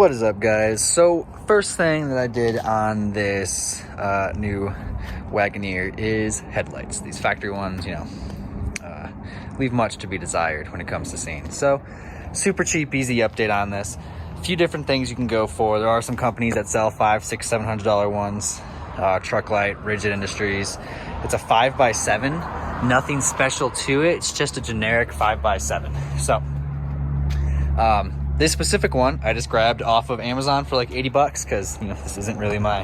What is up, guys? So first thing that I did on this new Wagoneer is headlights. These factory ones, leave much to be desired when it comes to seeing. So super cheap, easy update on this. A few different things you can go for. There are some companies that sell $500, $600, $700 ones. Truck Light, Rigid Industries. It's a 5x7. Nothing special to it. It's just a generic 5x7. So this specific one I just grabbed off of Amazon for like 80 bucks because this isn't really my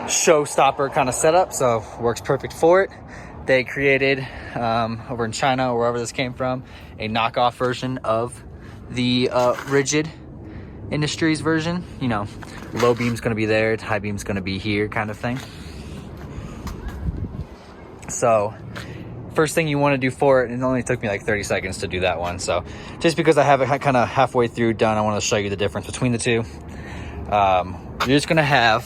showstopper kind of setup, so works perfect for it. They created over in China or wherever this came from a knockoff version of the Rigid Industries version. Low beam's going to be there, high beam's going to be here, kind of thing. So first thing you want to do for it, and it only took me like 30 seconds to do that one, so just because I have it kind of halfway through done, I want to show you the difference between the two. You're just going to have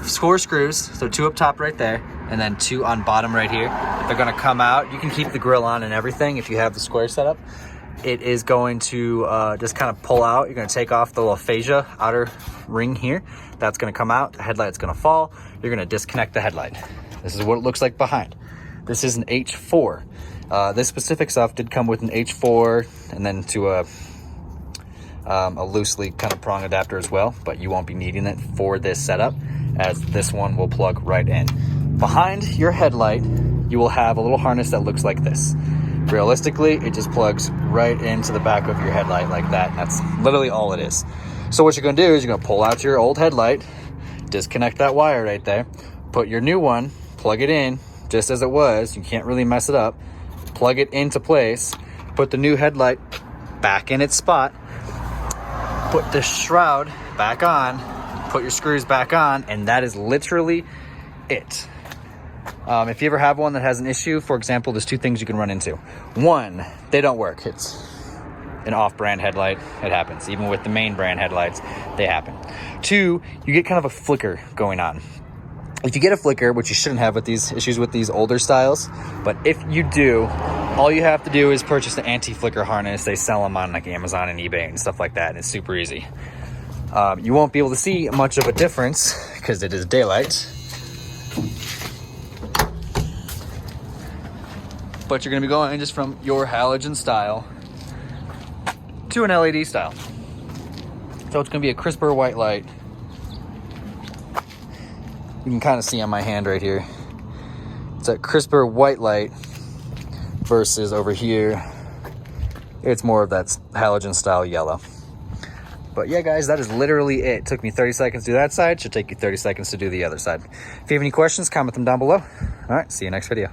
4 screws, so 2 up top right there, and then 2 on bottom right here. They're going to come out. You can keep the grill on and everything if you have the square setup. It is going to just kind of pull out. You're going to take off the little fascia outer ring here. That's going to come out. The headlight's going to fall. You're going to disconnect the headlight. This is what it looks like behind. This is an H4. This specific stuff did come with an H4 and then to a loosely kind of prong adapter as well, but you won't be needing it for this setup, as this one will plug right in. Behind your headlight, you will have a little harness that looks like this. Realistically, it just plugs right into the back of your headlight like that. That's literally all it is. So what you're going to do is you're going to pull out your old headlight, disconnect that wire right there, put your new one, plug it in just as it was. You can't really mess it up. Plug it into place, put the new headlight back in its spot, put the shroud back on, put your screws back on, and that is literally it. If you ever have one that has an issue, for example, there's 2 things you can run into. 1, they don't work. It's an off-brand headlight. It happens. Even with the main brand headlights, they happen. 2, you get kind of a flicker going on. If you get a flicker, which you shouldn't have with these issues with these older styles, but if you do, all you have to do is purchase the anti-flicker harness. They sell them on like Amazon and eBay and stuff like that, and it's super easy. You won't be able to see much of a difference because it is daylight, but you're going to be going just from your halogen style to an LED style. So it's going to be a crisper white light. You can kind of see on my hand right here. It's a crisper white light versus over here, it's more of that halogen style yellow. But yeah, guys, that is literally it. It took me 30 seconds to do that side. Should take you 30 seconds to do the other side. If you have any questions, comment them down below. All right, see you next video.